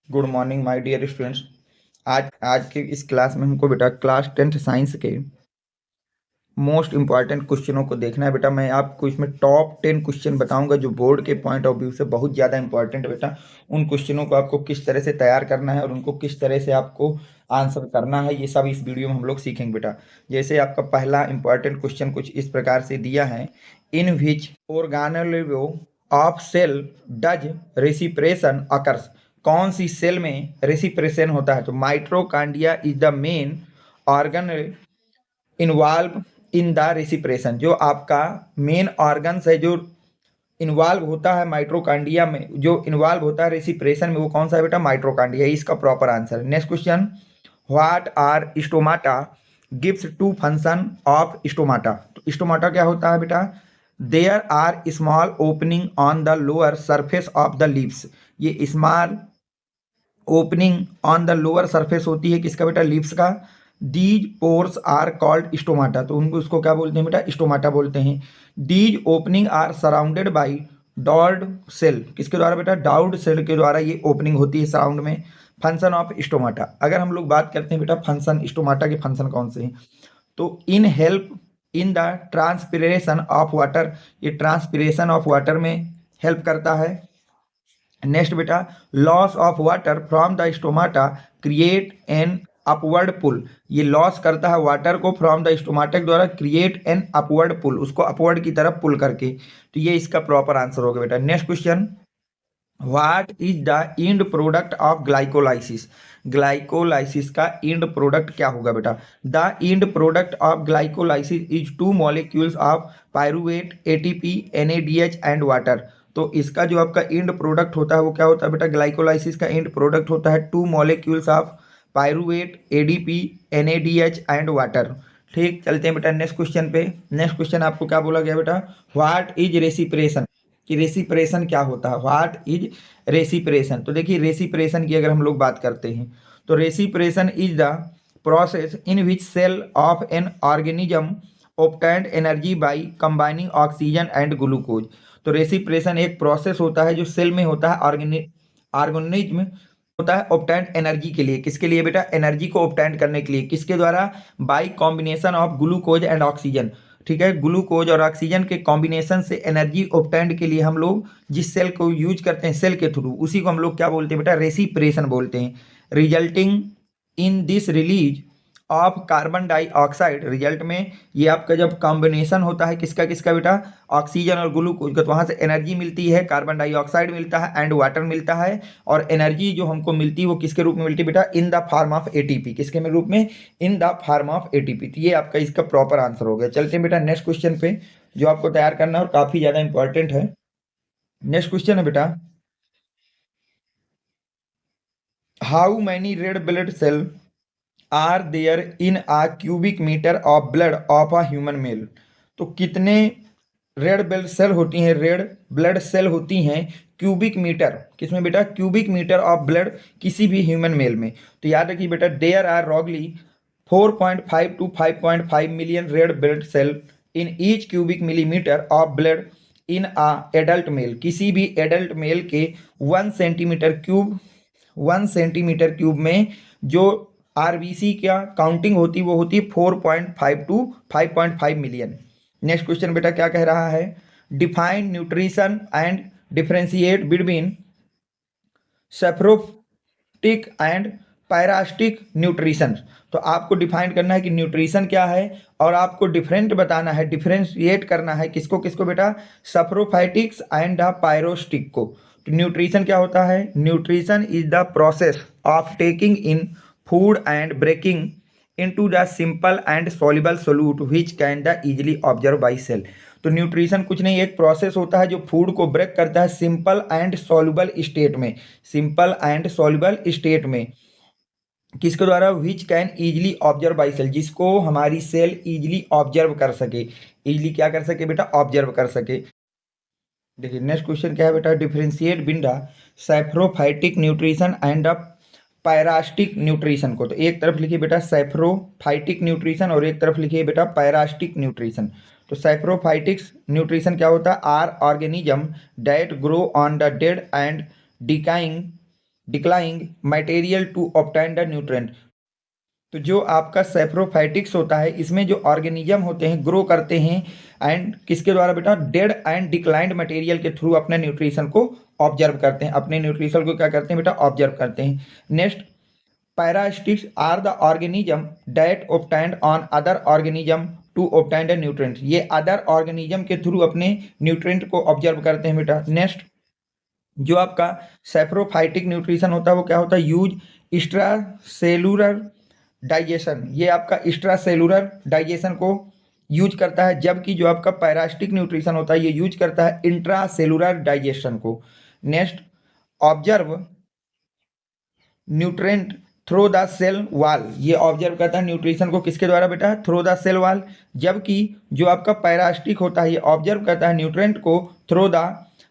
Good morning my dear students. आज के इस क्लास में हमको बेटा क्लास 10th साइंस के मोस्ट इंपॉर्टेंट क्वेश्चनों को देखना है बेटा। मैं आपको इसमें टॉप 10 क्वेश्चन बताऊंगा जो बोर्ड के पॉइंट ऑफ व्यू से बहुत ज़्यादा इंपॉर्टेंट है बेटा। उन क्वेश्चनों को आपको किस तरह से तैयार करना है और उनको किस तरह से आपको आंसर करना है, ये सब इस वीडियो में हम लोग सीखेंगे बेटा। जैसे आपका पहला इंपॉर्टेंट क्वेश्चन कुछ इस प्रकार से दिया है, in which organelle of cell does respiration occurs. कौन सी सेल में रेसिप्रेशन होता है? तो mitochondria is the main organ involve in the respiration. जो आपका मेन ऑर्गन्स है जो इन्वॉल्व होता है माइट्रोकांडिया में, जो इन्वॉल्व होता है रेसिप्रेशन में, वो कौन सा है बेटा? माइट्रोकांडिया। इसका proper answer. Next question, what are stomata gives two function of stomata. तो स्टोमाटा क्या होता है बेटा? There are small opening on the lower surface of the leaves. ये small opening on the lower surface होती है किसका बेटा? लीव्स का। These pores are called stomata. तो उनको उसको क्या बोलते हैं बेटा? स्टोमाटा बोलते हैं। These opening are surrounded by guard cell. किसके द्वारा बेटा? डाउड सेल के द्वारा ये ओपनिंग होती है सराउंड में। फंक्शन ऑफ स्टोमाटा, अगर हम लोग बात करते हैं बेटा फंक्शन स्टोमाटा के फंक्शन कौन से हैं, तो in help in the transpiration of water. ये ट्रांसपिरेशन ऑफ वाटर में हेल्प करता है। नेक्स्ट बेटा, loss of water from the stomata create an upward pull. ये लॉस करता है वाटर को फ्रॉम द स्टोमाटा के द्वारा, क्रिएट एन अपवर्ड पुल, उसको अपवर्ड की तरफ पुल करके। तो ये इसका प्रॉपर आंसर होगा बेटा। Next question, what is the end product of glycolysis. Glycolysis का इंड प्रोडक्ट क्या होगा बेटा? The end product of glycolysis is two molecules of pyruvate, ATP, NADH and water. तो इसका जो आपका इंड प्रोडक्ट होता है वो क्या होता है बेटा? ग्लाइकोलाइसिस का इंड प्रोडक्ट होता है two molecules of pyruvate, ADP, NADH and water. ठीक, चलते हैं बेटा नेक्स्ट क्वेश्चन पे। नेक्स्ट क्वेश्चन आपको क्या बोला गया बेटा? What is respiration. कि रेसिप्रेशन क्या होता है? What is respiration. तो देखिए रेसिप्रेशन की अगर हम लोग बात करते हैं तो respiration is the process in which cell of an organism obtained energy by combining oxygen and glucose. तो रेसिप्रेशन एक प्रोसेस होता है जो सेल में होता है, ऑर्गेनिज्म होता है ऑब्टेन्ड एनर्जी के लिए। किसके लिए बेटा? एनर्जी को ऑब्टेन्ड करने के लिए। किसके द्वारा? By combination of glucose and oxygen. ठीक है, ग्लूकोज और ऑक्सीजन के कॉम्बिनेशन से एनर्जी ऑब्टेन्ड के लिए हम लोग जिस सेल को यूज करते हैं सेल के थ्रू, उसी को हम लोग क्या बोलते हैं बेटा? रेसिप्रेशन बोलते हैं। Resulting in this release of carbon dioxide. Result में ये आपका जब कॉम्बिनेशन होता है किसका किसका बेटा? ऑक्सीजन और ग्लूकोज का, तो वहाँ से एनर्जी मिलती है, कार्बन डाइऑक्साइड मिलता है एंड वाटर मिलता है। और एनर्जी जो हमको मिलती है वो किसके रूप में मिलती है बेटा? In the form of ATP. किसके में रूप में? In the form of ATP. तो ये आपका इसका प्रॉपर आंसर हो गया। चलते हैं बेटा नेक्स्ट क्वेश्चन पे जो आपको तैयार करना है और काफी ज्यादा इंपॉर्टेंट है। नेक्स्ट क्वेश्चन है बेटा, how many red blood cell are there in a cubic metre of blood of a human male. तो कितने रेड ब्लड सेल होती हैं? रेड ब्लड सेल होती हैं क्यूबिक मीटर। किसमें बेटा? क्यूबिक मीटर ऑफ ब्लड किसी भी ह्यूमन मेल में। तो याद रखिए बेटा, देयर आर रॉगली 4.5 to 5.5 million red blood cell in each cubic millimetre of blood in a adult male. किसी भी एडल्ट मेल के 1 सेंटीमीटर क्यूब में जो आरबीसी का काउंटिंग होती है वो होती है 4.5 टू 5.5 मिलियन। नेक्स्ट क्वेश्चन बेटा क्या कह रहा है? Define nutrition and differentiate between saprotrophic and parasitic nutrition. तो आपको डिफाइन करना है कि न्यूट्रिशन क्या है और आपको डिफरेंट बताना है, डिफरेंशिएट करना है किसको किसको बेटा? सफ्रोफाइटिक्स एंड द पायरोस्टिक को। तो न्यूट्रिशन क्या होता है? Nutrition is the process of taking in food and breaking into the simple and soluble solute which can the easily observe by cell. तो न्यूट्रिशन कुछ नहीं, एक प्रोसेस होता है जो फूड को ब्रेक करता है सिंपल एंड सॉल्युबल स्टेट में। सिंपल एंड सॉल्युबल स्टेट में किसके द्वारा? Which can easily observe by cell, जिसको हमारी सेल इजिली ऑब्जर्व कर सके। इजिली क्या कर सके बेटा? ऑब्जर्व कर सके। देखिए नेक्स्ट क्वेश्चन क्या है बेटा? Differentiate between the saprophytic nutrition and the parasitic nutrition को। तो एक तरफ लिखिए बेटा सैप्रोफाइटिक न्यूट्रिशन और एक तरफ लिखिए बेटा पैरास्टिक न्यूट्रिशन। तो सैप्रोफाइटिक्स न्यूट्रिशन क्या होता है? Are organism that grow on the dead and decaying declining material to obtain the nutrient. तो जो आपका सेप्रोफाइटिक्स होता है, इसमें जो ऑर्गेनिज्म होते हैं ग्रो करते हैं एंड किसके द्वारा बेटा, डेड एंड डिक्लाइंड मटेरियल के थ्रू अपने न्यूट्रिशन को ऑब्जर्व करते हैं, अपने न्यूट्रिशन को क्या करते हैं बेटा, ऑब्जर्व करते हैं। Next, parasitics are the organism that obtained on other organism to obtain the nutrient. ये अदर ऑर्गेनिज्म के थ्रू अपने न्यूट्रिएंट को ऑब्जर्व करते हैं बेटा। नेक्स्ट, जो आपका सेप्रोफाइटिक न्यूट्रिशन होता है वो क्या होता है, यूज एक्स्ट्रा सेलुलर डाइजेशन। ये आपका एक्स्ट्रा सेलुलर डाइजेशन को यूज करता है, जबकि जो आपका पैरासिटिक न्यूट्रिशन होता है ये यूज करता है इंट्रा सेलुलर डाइजेशन को। Next, observe nutrient through the cell wall. ये ऑब्जर्व करता है न्यूट्रिशन को किसके द्वारा बेटा, थ्रो द सेल वॉल। जबकि जो आपका पैरासिटिक होता है ये ऑब्जर्व करता है न्यूट्रेंट को थ्रो द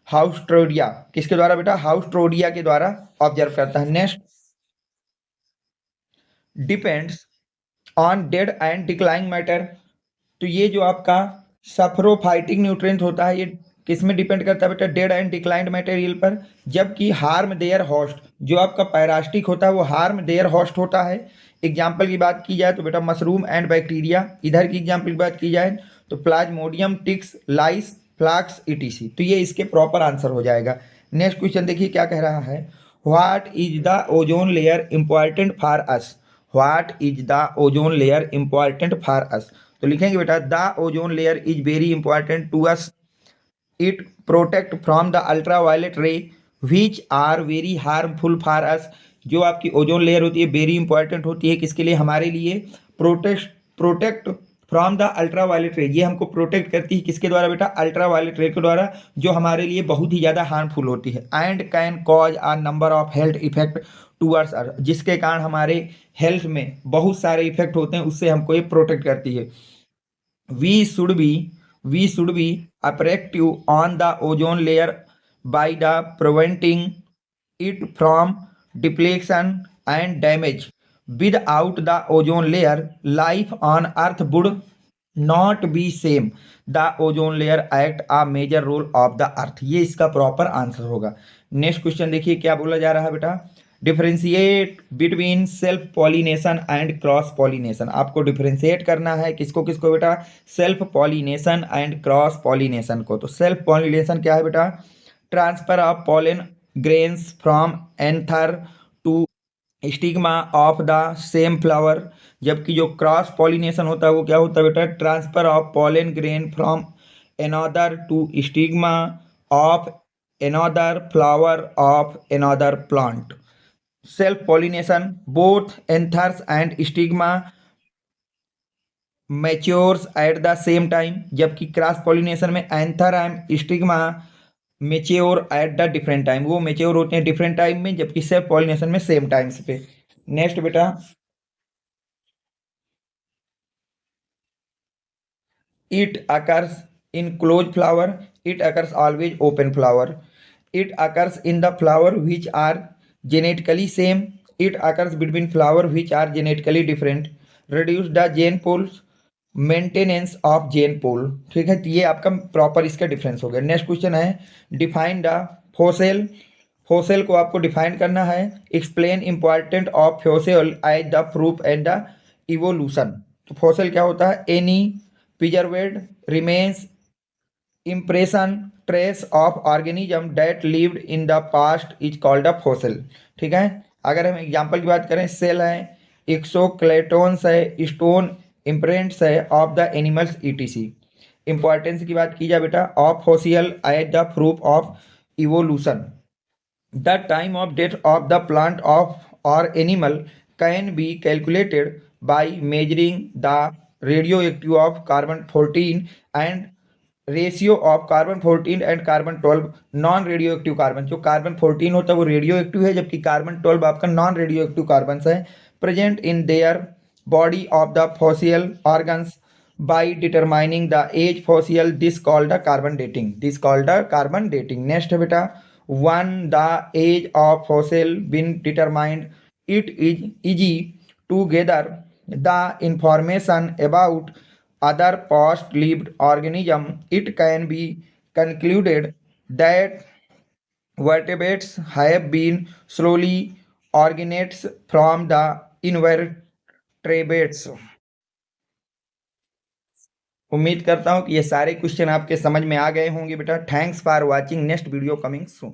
हाउस्ट्रोडिया। किसके द्वारा बेटा, हाउस्ट्रोडिया के द्वारा ऑब्जर्व करता है। Next, depends on dead and declining matter. तो ये जो आपका सफरोफाइटिक न्यूट्रिएंट होता है ये किस में डिपेंड करता है बेटा, डेड एंड डिक्लाइंड मटेरियल पर। जबकि हार्म देयर होस्ट, जो आपका पैरास्टिक होता है वो हार्म देयर होस्ट होता है। एग्जाम्पल की बात की जाए तो बेटा मशरूम एंड बैक्टीरिया। इधर की एग्जाम्पल की बात की जाए तो प्लाज्मोडियम, टिक्स, लाइस, फ्लाक्स, ईटीसी। तो ये इसके प्रॉपर आंसर हो जाएगा। नेक्स्ट क्वेश्चन देखिए क्या कह रहा है, what is the ozone layer important for us. What is the ozone layer important for us. तो लिखेंगे बेटा, the ozone layer is very important to us. It protect from the ultraviolet ray which are very harmful for us. जो आपकी ozone layer होती है very important होती है किसके लिए, हमारे लिए। प्रोटेक्ट फ्रॉम द अल्ट्रावायलेट रे, ये हमको प्रोटेक्ट करती है किसके द्वारा बेटा, अल्ट्रावायलेट रे के द्वारा, जो हमारे लिए बहुत ही ज़्यादा हार्मफुल होती है। And can cause a number of health effect towards earth, जिसके कारण हमारे हेल्थ में बहुत सारे इफेक्ट होते हैं, उससे हमको ये प्रोटेक्ट करती है। We should be attractive on the ozone layer by the preventing it from depletion and damage. Without the ozone layer, life on Earth would not be same. The ozone layer act a major role of the Earth. ये इसका proper answer होगा। Next question देखिए क्या बोला जा रहा है बेटा, differentiate between self pollination and cross pollination. आपको डिफरेंशिएट करना है किसको किसको बेटा, self pollination and cross pollination को। तो सेल्फ पॉलिनेशन क्या है बेटा, transfer of pollen grains from anther to stigma of the same flower. जबकि जो क्रॉस पॉलिनेशन होता है वो क्या होता है बेटा, transfer of pollen grain from another to stigma of another flower of another plant. Self pollination both anthers and stigma matures at the same time. जबकि क्रॉस पॉलिनेशन में anther and stigma mature at the different time, वो mature होते हैं different time में, जबकि self pollination में same times पे। Next बेटा, it occurs in close flower, it occurs always open flower, it occurs in the flower which are genetically same, it occurs between flower which are genetically different, reduce the gene pools, maintenance of gene pool. ठीक है, तो ये आपका proper इसका difference हो गया। Next question है, define the fossil. Fossil को आपको डिफाइन करना है। Explain important of fossil as the proof and the evolution. तो फोसेल क्या होता है, any preserved remains impression trace of organism that lived in the past is called a fossil. ठीक है, अगर हम एग्जाम्पल की बात करें, सेल है, एक्सोक्लेटोन्स है, स्टोन इम्प्रिंट्स है of the animals ETC. Importance की बात की जाए बेटा, of fossil as the proof of evolution. The time of death of the plant of और animal can be calculated by measuring the radio active of carbon 14 and ratio of carbon 14 and carbon 12 non radio active carbon. जो carbon 14 होता है वो radio active है, जबकि carbon 12 आपका non radio active carbon है, present in their body of the fossil organs by determining the age fossil. This called the carbon dating. This called the carbon dating. Next है बेटा, when the age of fossil been determined, it is easy to gather the information about other past lived organism. It can be concluded that vertebrates have been slowly originates from the invertebrates. उम्मीद करता हूँ कि ये सारे question आपके समझ में आ गए होंगे बेटा। Thanks for watching, next video coming soon.